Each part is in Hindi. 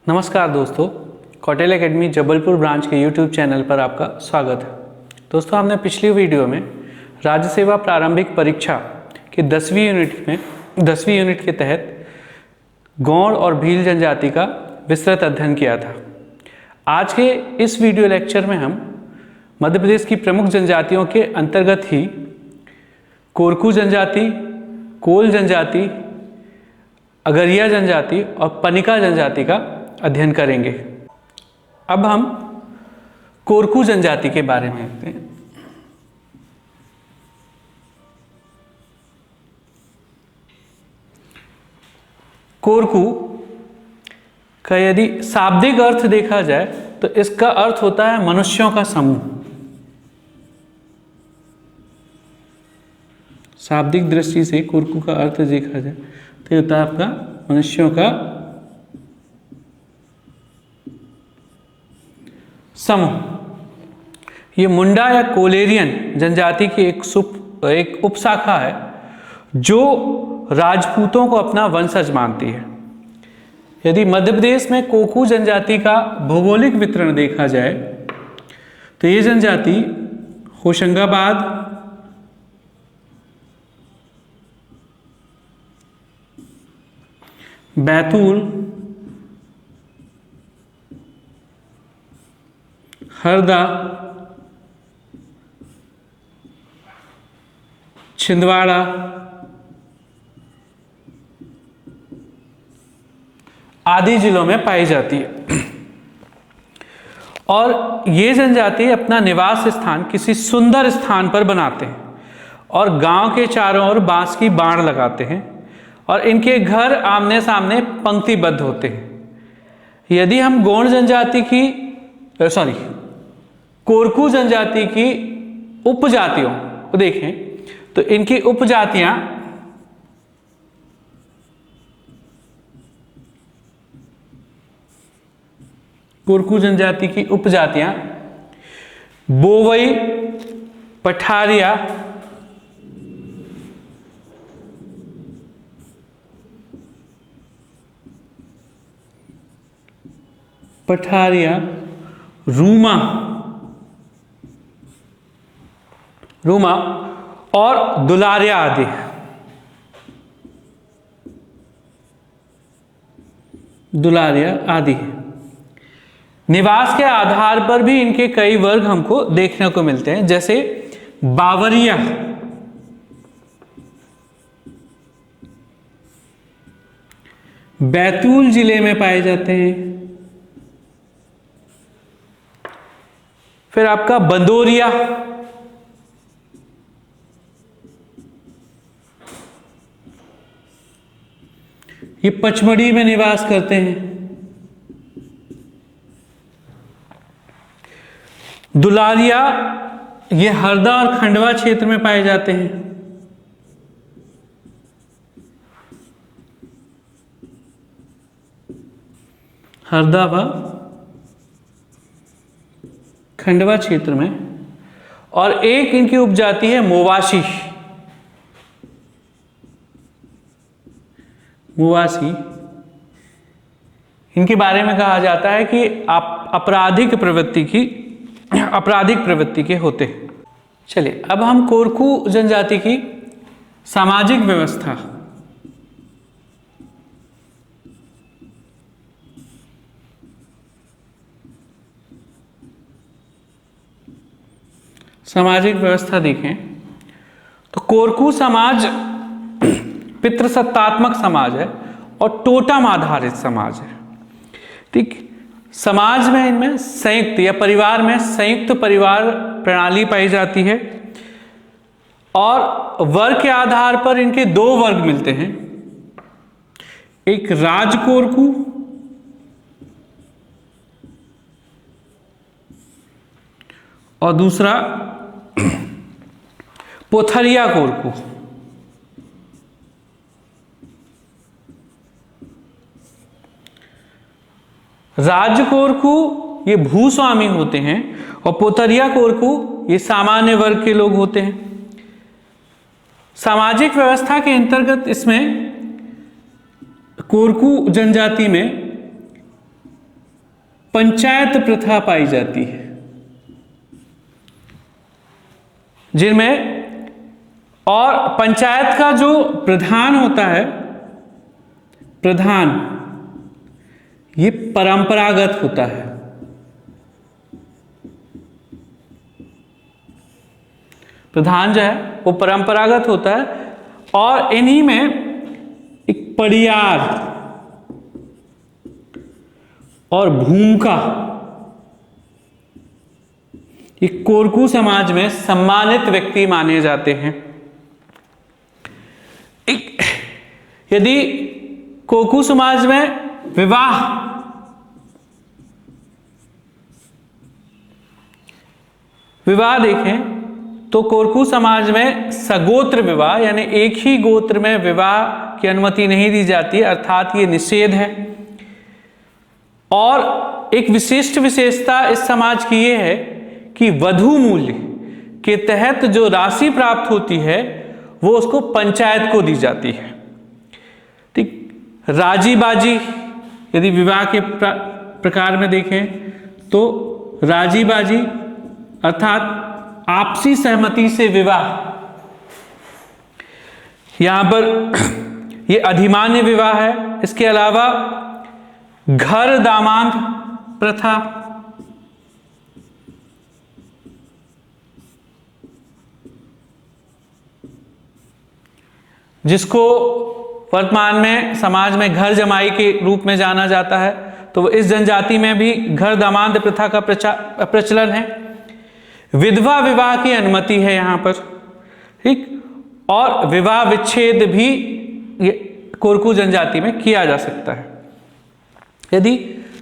नमस्कार दोस्तों, कौटिल्य एकेडमी जबलपुर ब्रांच के यूट्यूब चैनल पर आपका स्वागत है। दोस्तों, हमने पिछली वीडियो में राज्य सेवा प्रारंभिक परीक्षा के 10वीं यूनिट के तहत गौड़ और भील जनजाति का विस्तृत अध्ययन किया था। आज के इस वीडियो लेक्चर में हम मध्य प्रदेश की प्रमुख जनजातियों के अंतर्गत ही कोरकू जनजाति, कोल जनजाति, अगरिया जनजाति और पनिका जनजाति का अध्ययन करेंगे। अब हम कोरकू जनजाति के बारे में देखते हैं। कोरकू का यदि शाब्दिक अर्थ देखा जाए तो इसका अर्थ होता है मनुष्यों का समूह। शाब्दिक दृष्टि से कोरकू का अर्थ देखा जाए तो होता है आपका मनुष्यों का समूह। ये मुंडा या कोलेरियन जनजाति की एक उपशाखा है जो राजपूतों को अपना वंशज मानती है। यदि मध्य प्रदेश में कोकू जनजाति का भौगोलिक वितरण देखा जाए तो ये जनजाति होशंगाबाद, बैतूल, हरदा, छिंदवाड़ा, आदि जिलों में पाई जाती है। और ये जनजाति अपना निवास स्थान किसी सुंदर स्थान पर बनाते हैं और गांव के चारों ओर बांस की बाड़ लगाते हैं और इनके घर आमने सामने पंक्तिबद्ध होते हैं। यदि हम गौड़ जनजाति की कोरकू जनजाति की उपजातियों को देखें तो इनकी उपजातियां कोरकू जनजाति की उपजातियां बोवई, पठारिया, रूमा और दुलारिया आदि। निवास के आधार पर भी इनके कई वर्ग हमको देखने को मिलते हैं, जैसे बावरिया, बैतूल जिले में पाए जाते हैं। फिर आपका बंदोरिया, ये पचमढ़ी में निवास करते हैं। दुलारिया ये हरदा और खंडवा क्षेत्र में पाए जाते हैं। हरदा व खंडवा क्षेत्र में। और एक इनकी उपजाति है मोवासी। इनके बारे में कहा जाता है कि आपराधिक प्रवृत्ति के होते हैं। चलिए, अब हम कोरकू जनजाति की सामाजिक व्यवस्था देखें तो कोरकू समाज पितृसत्तात्मक समाज है और टोटम आधारित समाज है। ठीक, समाज में इनमें संयुक्त या परिवार में संयुक्त परिवार प्रणाली पाई जाती है और वर्ग के आधार पर इनके दो वर्ग मिलते हैं, एक राज कोरकू और दूसरा पोथरिया कोरकू। राज कोरकू ये भूस्वामी होते हैं और पोतरिया कोरकू ये सामान्य वर्ग के लोग होते हैं। सामाजिक व्यवस्था के अंतर्गत इसमें कोरकू जनजाति में पंचायत प्रथा पाई जाती है, जिनमें और पंचायत का जो प्रधान होता है, प्रधान, ये परंपरागत होता है। प्रधान जो है वो परंपरागत होता है और इन्हीं में एक परियार और भूमिका ये कोरकू समाज में सम्मानित व्यक्ति माने जाते हैं। यदि कोरकू समाज में विवाह देखें तो कोरकू समाज में सगोत्र विवाह यानी एक ही गोत्र में विवाह की अनुमति नहीं दी जाती, अर्थात ये निषेध है। और एक विशिष्ट विशेषता इस समाज की ये है कि वधू मूल्य के तहत जो राशि प्राप्त होती है वो उसको पंचायत को दी जाती है। ठीक, राजी बाजी यदि विवाह के प्रकार में देखें तो राजी बाजी अर्थात आपसी सहमति से विवाह, यहां पर यह अधिमान्य विवाह है। इसके अलावा घर दामाद प्रथा, जिसको वर्तमान में समाज में घर जमाई के रूप में जाना जाता है, तो इस जनजाति में भी घर दामाद प्रथा का प्रचलन है। विधवा विवाह की अनुमति है यहाँ पर, ठीक, और विवाह विच्छेद भी कोरकू जनजाति में किया जा सकता है। यदि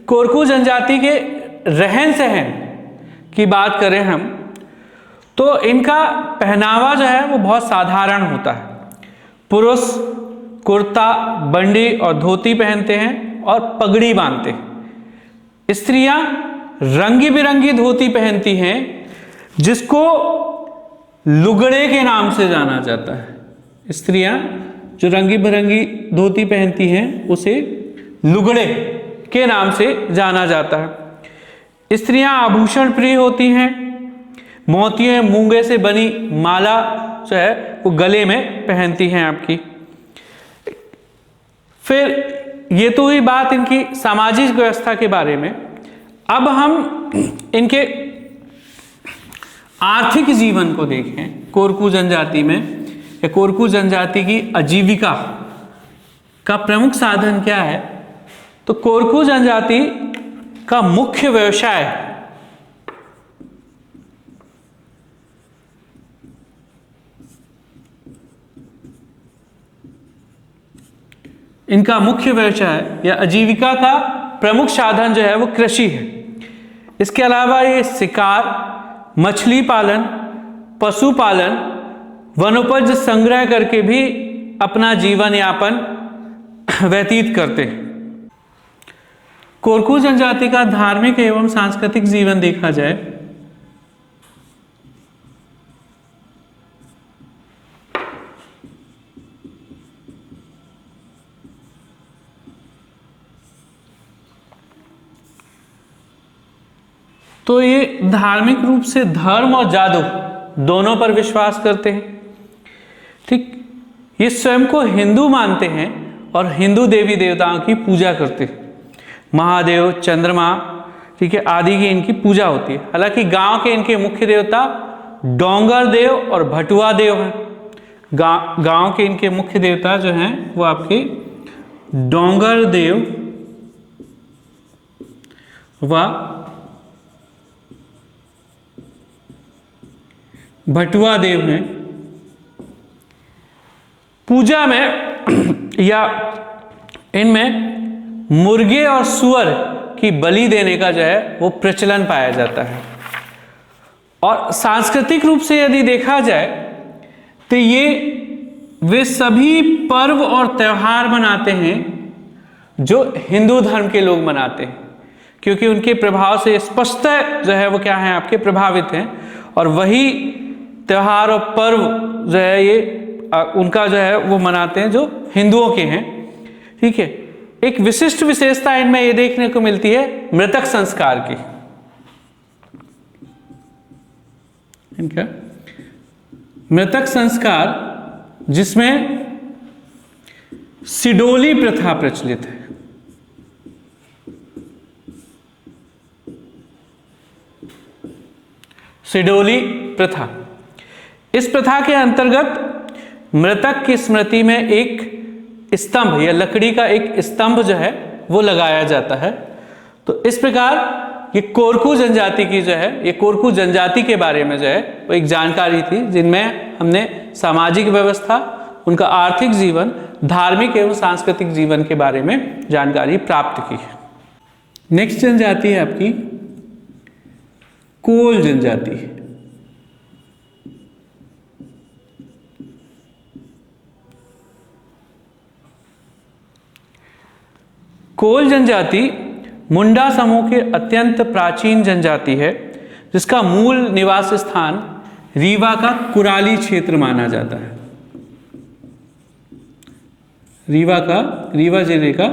कोरकू जनजाति के रहन सहन की बात करें हम, तो इनका पहनावा जो है वो बहुत साधारण होता है। पुरुष कुर्ता, बंडी और धोती पहनते हैं और पगड़ी बांधते हैं। स्त्रियां रंगी बिरंगी धोती पहनती हैं, जिसको लुगड़े के नाम से जाना जाता है। स्त्रियां जो रंगी बिरंगी धोती पहनती हैं उसे लुगड़े के नाम से जाना जाता है। स्त्रियां आभूषण प्रिय होती हैं। मोतियों मूंगे से बनी माला जो है वो गले में पहनती हैं आपकी। फिर ये तो हुई बात इनकी सामाजिक व्यवस्था के बारे में। अब हम इनके आर्थिक जीवन को देखें। कोरकू जनजाति में या कोरकू जनजाति की आजीविका का प्रमुख साधन क्या है, तो कोरकू जनजाति का मुख्य व्यवसाय इनका मुख्य व्यवसाय या आजीविका का प्रमुख साधन जो है वो कृषि है। इसके अलावा ये शिकार, मछली पालन, पशुपालन, वनोपज संग्रह करके भी अपना जीवन यापन व्यतीत करते हैं। कोरकू जनजाति का धार्मिक एवं सांस्कृतिक जीवन देखा जाए तो ये धार्मिक रूप से धर्म और जादू दोनों पर विश्वास करते हैं। ठीक, ये स्वयं को हिंदू मानते हैं और हिंदू देवी देवताओं की पूजा करते हैं। महादेव, चंद्रमा, ठीक है, आदि की इनकी पूजा होती है। हालांकि गांव के इनके मुख्य देवता डोंगर देव और भटुआ देव हैं। गांव के इनके मुख्य देवता जो हैं वो आपके डोंगर देव व भटुआ देव हैं। पूजा में या इनमें मुर्गे और सुअर की बलि देने का जो है वो प्रचलन पाया जाता है। और सांस्कृतिक रूप से यदि देखा जाए तो ये वे सभी पर्व और त्यौहार मनाते हैं जो हिंदू धर्म के लोग मनाते हैं, क्योंकि उनके प्रभाव से स्पष्ट जो है वो क्या है आपके प्रभावित हैं। और वही त्यौहार और पर्व जो है ये उनका जो है वो मनाते हैं जो हिंदुओं के हैं। ठीक है, एक विशिष्ट विशेषता इनमें ये देखने को मिलती है मृतक संस्कार की। इनका मृतक संस्कार जिसमें सिडोली प्रथा प्रचलित है। सिडोली प्रथा, इस प्रथा के अंतर्गत मृतक की स्मृति में एक स्तंभ या लकड़ी का एक स्तंभ जो है वो लगाया जाता है। तो इस प्रकार ये कोरकू जनजाति की जो है, ये कोरकू जनजाति के बारे में जो है वो एक जानकारी थी, जिनमें हमने सामाजिक व्यवस्था, उनका आर्थिक जीवन, धार्मिक एवं सांस्कृतिक जीवन के बारे में जानकारी प्राप्त की। नेक्स्ट जनजाति है आपकी कोल जनजाति। कोल जनजाति मुंडा समूह के अत्यंत प्राचीन जनजाति है, जिसका मूल निवास स्थान रीवा का कुराली क्षेत्र माना जाता है। रीवा जिले का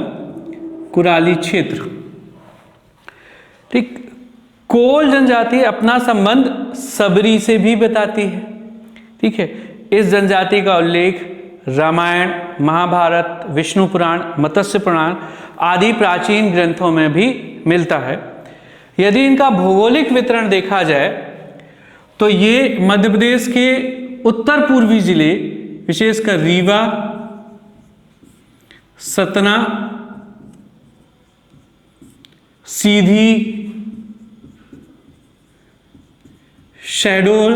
कुराली क्षेत्र। ठीक, कोल जनजाति अपना संबंध सबरी से भी बताती है। ठीक है, इस जनजाति का उल्लेख रामायण, महाभारत, विष्णु पुराण, मत्स्य पुराण आदि प्राचीन ग्रंथों में भी मिलता है। यदि इनका भौगोलिक वितरण देखा जाए तो ये मध्य प्रदेश के उत्तर पूर्वी जिले, विशेषकर रीवा, सतना, सीधी, शहडोल,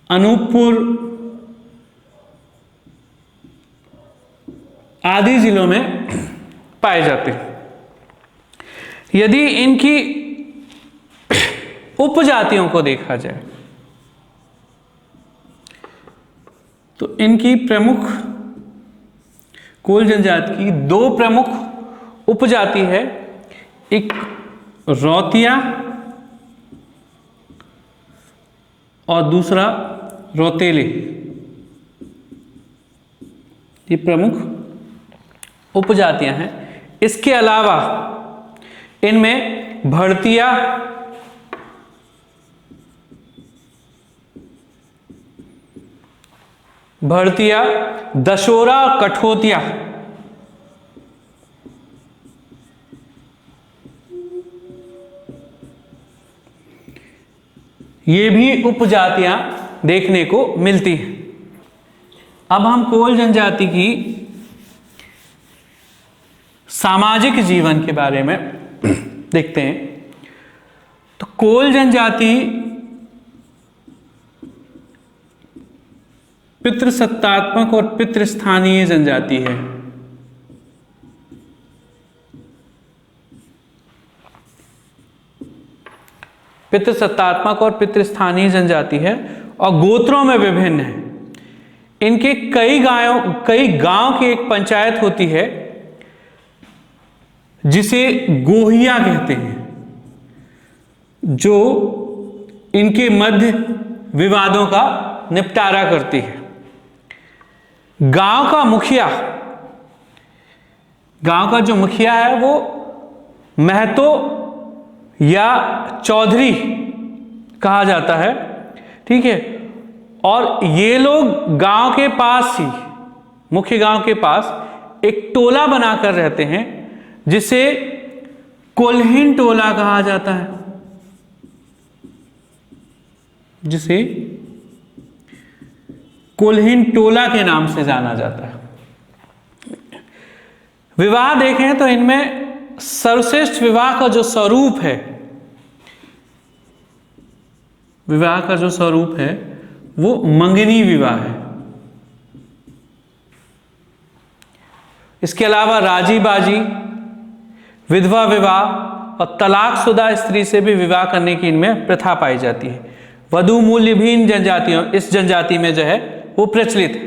अनूपपुर आदि जिलों में पाए जाते हैं। यदि इनकी उपजातियों को देखा जाए तो इनकी प्रमुख कोल जनजाति की दो प्रमुख उपजाति है, एक रौतिया और दूसरा रौतेले। ये प्रमुख उपजातियां हैं। इसके अलावा इनमें भड़तिया, दशोरा और कठोतिया ये भी उपजातियां देखने को मिलती हैं। अब हम कोल जनजाति की सामाजिक जीवन के बारे में देखते हैं। तो कोल जनजाति पितृसत्तात्मक और पितृस्थानीय जनजाति है। पितृसत्तात्मक और पितृस्थानीय जनजाति है और गोत्रों में विभिन्न है। इनके कई गांव की एक पंचायत होती है जिसे गोहिया कहते हैं, जो इनके मध्य विवादों का निपटारा करती है। गांव का जो मुखिया है वो महतो या चौधरी कहा जाता है। ठीक है, और ये लोग गांव के पास ही, मुख्य गांव के पास एक टोला बनाकर रहते हैं जिसे कोल्हिन टोला कहा जाता है, जिसे कोल्हिन टोला के नाम से जाना जाता है। विवाह देखें तो इनमें सर्वश्रेष्ठ विवाह का जो स्वरूप है, वो मंगनी विवाह है। इसके अलावा राजी बाजी, विधवा विवाह और तलाकशुदा स्त्री से भी विवाह करने की इनमें प्रथा पाई जाती है। वधू मूल्यहीन जनजातियों इस जनजाति में जो है वो प्रचलित है।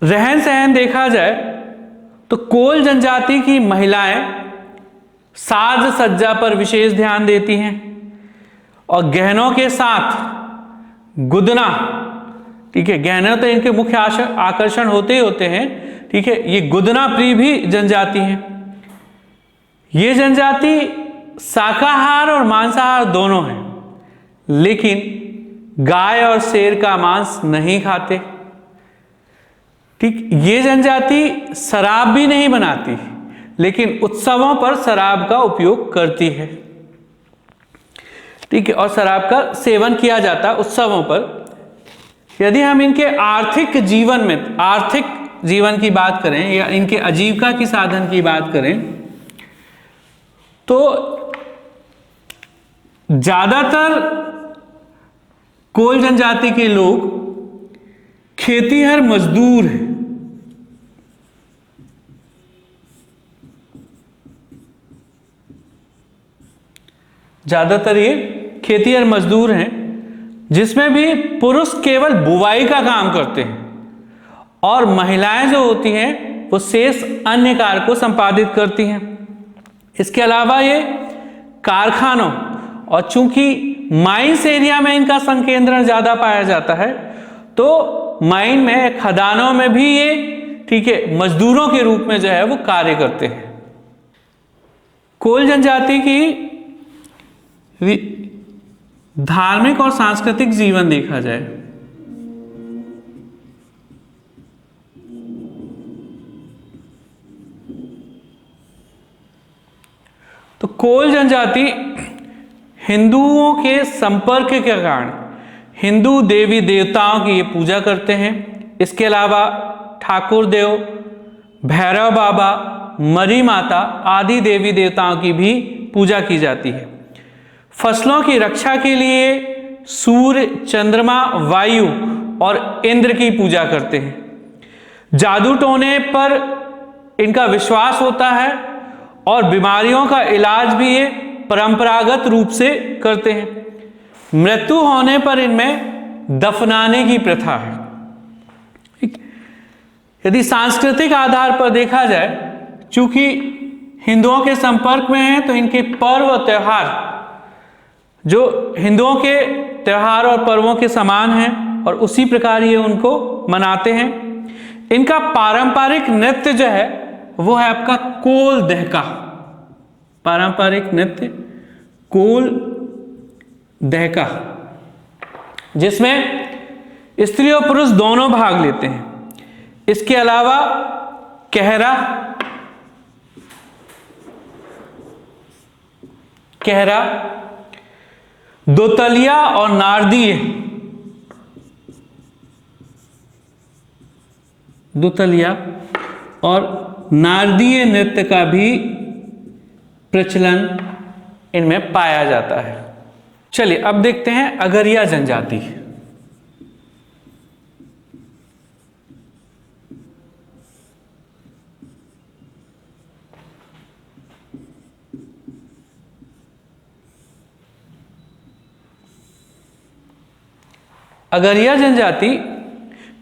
रहन सहन देखा जाए तो कोल जनजाति की महिलाएं साज सज्जा पर विशेष ध्यान देती हैं और गहनों के साथ गुदना, ठीक है, गहने तो इनके मुख्य आकर्षण होते ही होते हैं, ठीक है। ये गुदना प्रिय भी जनजाति है। ये जनजाति शाकाहार और मांसाहार दोनों है, लेकिन गाय और शेर का मांस नहीं खाते, ठीक। ये जनजाति शराब भी नहीं बनाती, लेकिन उत्सवों पर शराब का उपयोग करती है, ठीक है, और शराब का सेवन किया जाता है उत्सवों पर। यदि हम इनके आर्थिक जीवन की बात करें या इनके आजीविका की साधन की बात करें, तो ज्यादातर कोल जनजाति के लोग खेतीहर मजदूर हैं। ज्यादातर ये खेतीहर मजदूर हैं, जिसमें भी पुरुष केवल बुवाई का काम करते हैं और महिलाएं जो होती हैं वो शेष अन्य कार्य को संपादित करती हैं। इसके अलावा ये कारखानों और चूंकि माइंस एरिया में इनका संकेंद्रण ज्यादा पाया जाता है, तो माइन में, खदानों में भी ये, ठीक है, मजदूरों के रूप में जो है वो कार्य करते हैं। कोल जनजाति की धार्मिक और सांस्कृतिक जीवन देखा जाए तो कोल जनजाति हिंदुओं के संपर्क के कारण हिंदू देवी देवताओं की ये पूजा करते हैं। इसके अलावा ठाकुर देव, भैरव बाबा, मरी माता आदि देवी देवताओं की भी पूजा की जाती है। फसलों की रक्षा के लिए सूर्य, चंद्रमा, वायु और इंद्र की पूजा करते हैं। जादू टोने पर इनका विश्वास होता है और बीमारियों का इलाज भी ये परंपरागत रूप से करते हैं। मृत्यु होने पर इनमें दफनाने की प्रथा है। यदि सांस्कृतिक आधार पर देखा जाए, चूंकि हिंदुओं के संपर्क में हैं, तो इनके पर्व और त्योहार जो हिंदुओं के त्योहार और पर्वों के समान हैं और उसी प्रकार ये उनको मनाते हैं। इनका पारंपरिक नृत्य जो है वो है आपका कोल दहका। पारंपरिक नृत्य कोल दहका, जिसमें स्त्री और पुरुष दोनों भाग लेते हैं। इसके अलावा कहरा, दोतलिया और नारदीय, दोतलिया और नारदीय नृत्य का भी प्रचलन इनमें पाया जाता है। चलिए अब देखते हैं अगरिया जनजाति। अगरिया जनजाति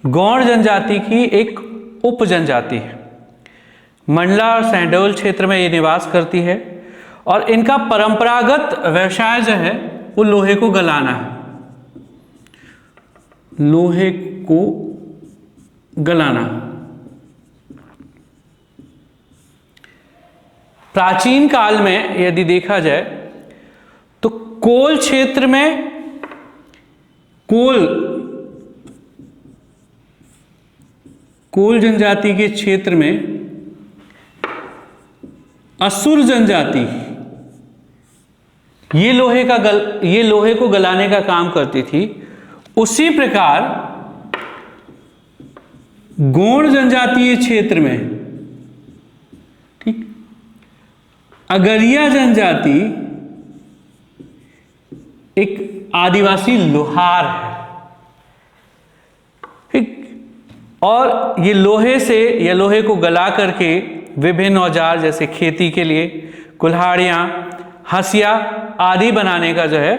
गौड़ जनजाति की एक उप जनजाति है। मंडला और शहडोल क्षेत्र में ये निवास करती है और इनका परंपरागत व्यवसाय जो है वो लोहे को गलाना है। लोहे को गलाना। प्राचीन काल में यदि देखा जाए तो कोल क्षेत्र में कोल जनजाति के क्षेत्र में असुर जनजाति ये लोहे को गलाने का काम करती थी। उसी प्रकार गौड़ जनजातीय क्षेत्र में, ठीक, अगरिया जनजाति एक आदिवासी लोहार है, ठीक, और ये लोहे को गला करके विभिन्न औजार जैसे खेती के लिए कुल्हाड़ियां, हंसिया आदि बनाने का जो है,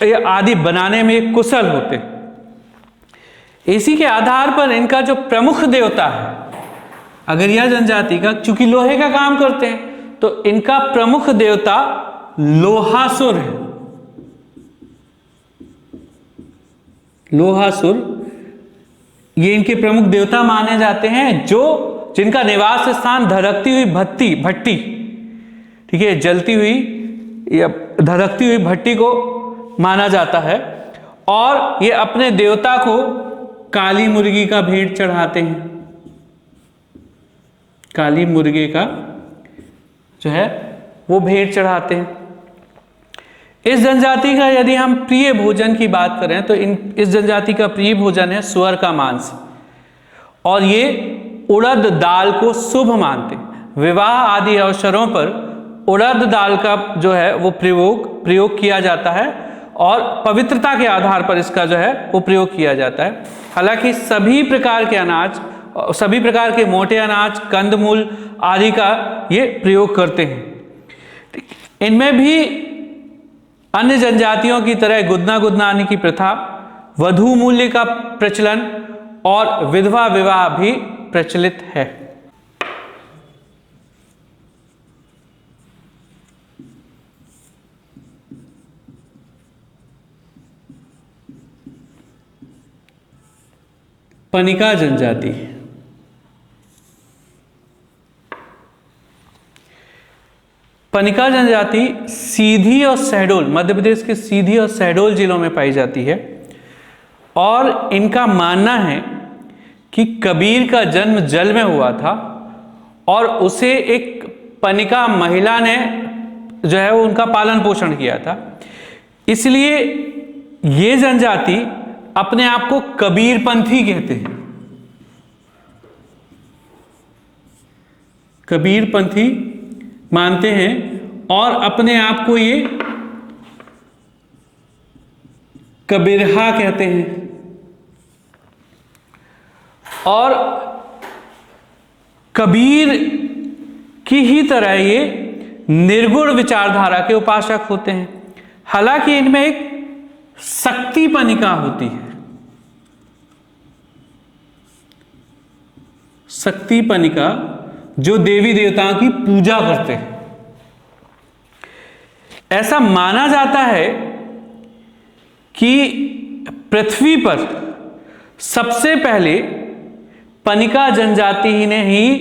ये आदि बनाने में कुशल होते। इसी के आधार पर इनका जो प्रमुख देवता है अगरिया जनजाति का, चूंकि लोहे का काम करते हैं तो इनका प्रमुख देवता लोहासुर है। लोहासुर, ये इनके प्रमुख देवता माने जाते हैं, जो जिनका निवास स्थान धधकती हुई भट्टी, ठीक है, जलती हुई या धधकती हुई भट्टी को माना जाता है। और ये अपने देवता को काली मुर्गी का भेंट चढ़ाते हैं। काली मुर्गे का जो है वो भेंट चढ़ाते हैं। इस जनजाति का यदि हम प्रिय भोजन की बात करें तो इस जनजाति का प्रिय भोजन है सुअर का मांस, और ये उड़द दाल को शुभ मानते हैं। विवाह आदि अवसरों पर उड़द दाल का जो है वो प्रयोग किया जाता है, और पवित्रता के आधार पर इसका जो है वो प्रयोग किया जाता है। हालांकि सभी प्रकार के अनाज, सभी प्रकार के मोटे अनाज, कंदमूल आदि का ये प्रयोग करते हैं। इनमें भी अन्य जनजातियों की तरह गुदनाने की प्रथा, वधू मूल्य का प्रचलन और विधवा विवाह भी प्रचलित है। पनिका जनजाति, पनिका जनजाति सीधी और शहडोल, मध्य प्रदेश के सीधी और शहडोल जिलों में पाई जाती है, और इनका मानना है कि कबीर का जन्म जल में हुआ था और उसे एक पनिका महिला ने जो है वो उनका पालन पोषण किया था। इसलिए ये जनजाति अपने आप को कबीरपंथी कहते हैं। कबीरपंथी मानते हैं और अपने आप को ये कबीरहा कहते हैं। और कबीर की ही तरह ये निर्गुण विचारधारा के उपासक होते हैं। हालांकि इनमें एक शक्ति पनिका होती है। शक्ति पनिका जो देवी देवताओं की पूजा करते हैं। ऐसा माना जाता है कि पृथ्वी पर सबसे पहले पनिका जनजाति ने ही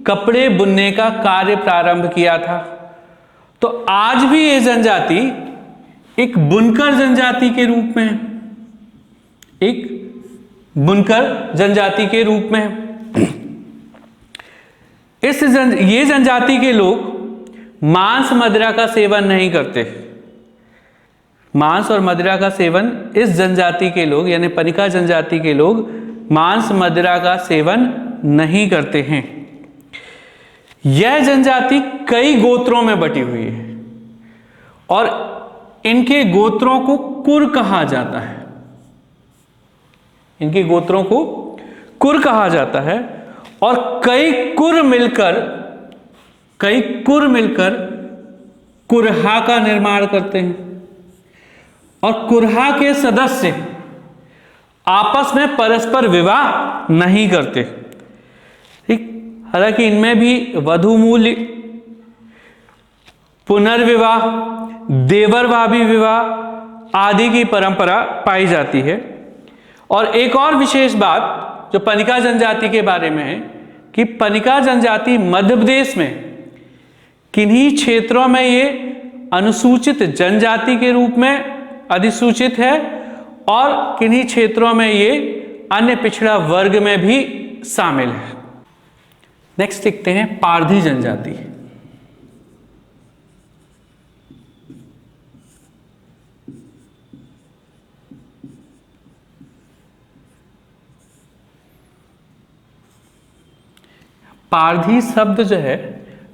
कपड़े बुनने का कार्य प्रारंभ किया था। तो आज भी ये जनजाति एक बुनकर जनजाति के रूप में है, एक बुनकर जनजाति के रूप में है। ये जनजाति के लोग मांस मदिरा का सेवन नहीं करते। मांस और मदिरा का सेवन इस जनजाति के लोग यानी पनिका जनजाति के लोग मांस मदिरा का सेवन नहीं करते हैं। यह जनजाति कई गोत्रों में बटी हुई है और इनके गोत्रों को कुर कहा जाता है। इनके गोत्रों को कुर कहा जाता है और कई कुर मिलकर कुरहा का निर्माण करते हैं और कुरहा के सदस्य आपस में परस्पर विवाह नहीं करते। ठीक, हालांकि इनमें भी वधूमूल्य, पुनर्विवाह, देवरभावी विवाह आदि की परंपरा पाई जाती है। और एक और विशेष बात जो पनिका जनजाति के बारे में है कि पनिका जनजाति मध्य प्रदेश में किन्हीं क्षेत्रों में ये अनुसूचित जनजाति के रूप में अधिसूचित है और किन्हीं क्षेत्रों में ये अन्य पिछड़ा वर्ग में भी शामिल है। नेक्स्ट देखते हैं पारधी जनजाति। पारधी शब्द जो है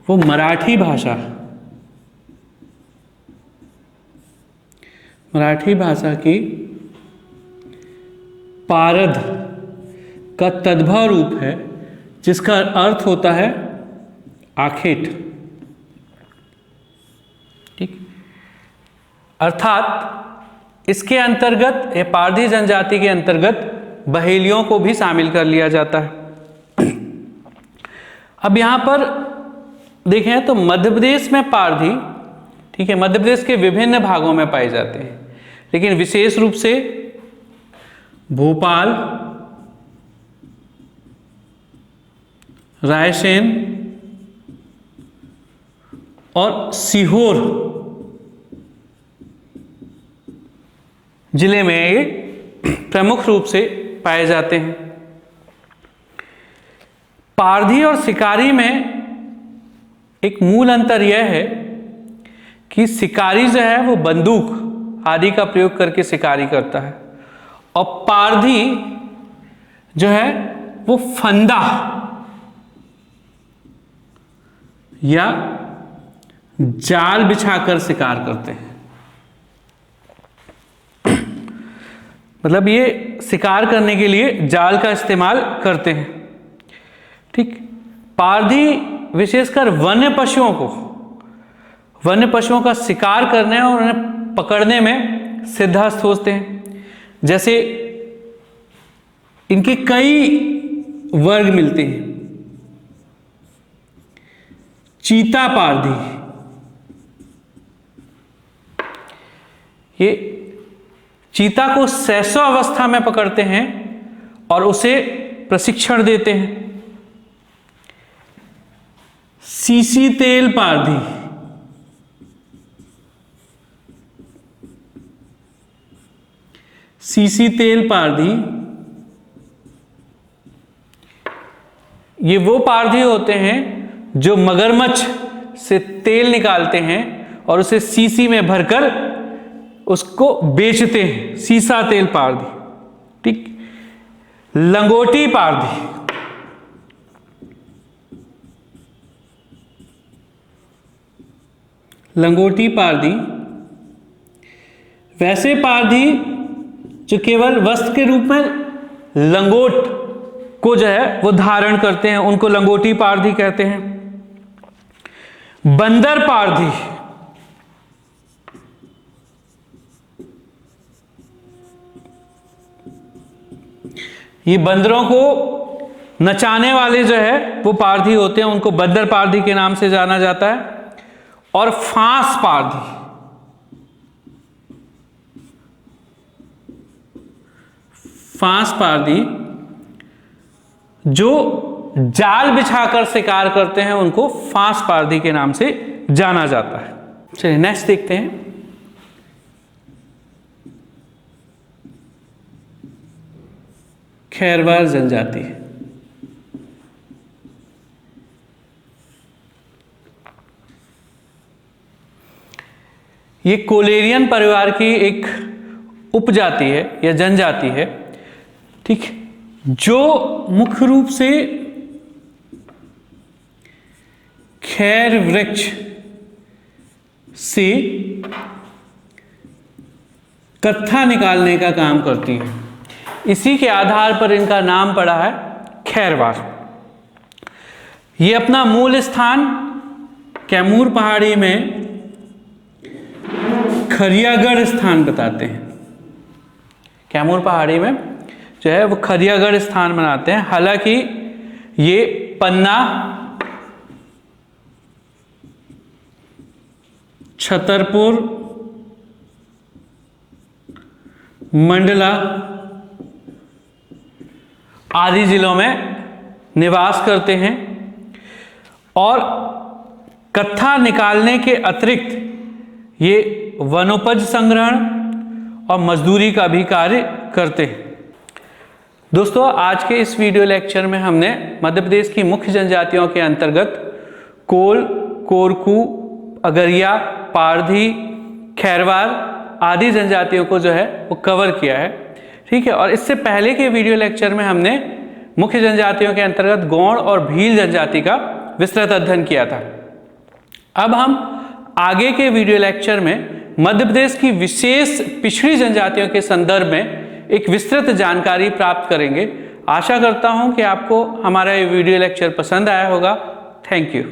वो मराठी भाषा की पारद का तद्भव रूप है जिसका अर्थ होता है आखेट। ठीक, अर्थात इसके अंतर्गत ये पारधी जनजाति के अंतर्गत बहेलियों को भी शामिल कर लिया जाता है। अब यहां पर देखें तो मध्य प्रदेश में पारधी, ठीक है, मध्य प्रदेश के विभिन्न भागों में पाए जाते हैं, लेकिन विशेष रूप से भोपाल, रायसेन और सीहोर जिले में ये प्रमुख रूप से पाए जाते हैं। पारधी और शिकारी में एक मूल अंतर यह है कि शिकारी जो है वो बंदूक आदि का प्रयोग करके शिकारी करता है और पारधी जो है वो फंदा या जाल बिछाकर शिकार करते हैं। मतलब ये शिकार करने के लिए जाल का इस्तेमाल करते हैं। ठीक, पारधी विशेषकर वन्य पशुओं का शिकार करने और उन्हें पकड़ने में सिद्धहस्त होते हैं। जैसे इनके कई वर्ग मिलते हैं। चीता पारधी, ये चीता को शैशवावस्था में पकड़ते हैं और उसे प्रशिक्षण देते हैं। सीसी तेल पारधी, सीसी तेल पारधी ये वो पारधी होते हैं जो मगरमच्छ से तेल निकालते हैं और उसे सीसी में भरकर उसको बेचते हैं। सीसा तेल पारधी। ठीक, लंगोटी पारधी, लंगोटी पारधी वैसे पारधी जो केवल वस्त्र के रूप में लंगोट को जो है वो धारण करते हैं, उनको लंगोटी पारधी कहते हैं। बंदर पारधी, ये बंदरों को नचाने वाले जो है वो पारधी होते हैं, उनको बंदर पारधी के नाम से जाना जाता है। और फांस पारधी, फांस पारधी जो जाल बिछाकर शिकार करते हैं उनको फांस पारधी के नाम से जाना जाता है। चलिए नेक्स्ट देखते हैं। खैरवार जनजाति, ये कोलेरियन परिवार की एक उपजाति है या जनजाति है। ठीक, जो मुख्य रूप से खैर वृक्ष से कत्था निकालने का काम करती है। इसी के आधार पर इनका नाम पड़ा है खैरवार। ये अपना मूल स्थान कैमूर पहाड़ी में खरियागढ़ स्थान बताते हैं। कैमूर पहाड़ी में जो है वो खरियागढ़ स्थान बनाते हैं। हालांकि ये पन्ना, छतरपुर, मंडला आदि जिलों में निवास करते हैं और कत्था निकालने के अतिरिक्त ये वनोपज संग्रहण और मजदूरी का भी कार्य करते हैं। दोस्तों, आज के इस वीडियो लेक्चर में हमने मध्य प्रदेश की मुख्य जनजातियों के अंतर्गत कोल, कोरकू, अगरिया, पारधी, खैरवार आदि जनजातियों को जो है वो कवर किया है। ठीक है, और इससे पहले के वीडियो लेक्चर में हमने मुख्य जनजातियों के अंतर्गत गौड़ और भील जनजाति का विस्तृत अध्ययन किया था। अब हम आगे के वीडियो लेक्चर में मध्य प्रदेश की विशेष पिछड़ी जनजातियों के संदर्भ में एक विस्तृत जानकारी प्राप्त करेंगे। आशा करता हूं कि आपको हमारा ये वीडियो लेक्चर पसंद आया होगा। Thank you.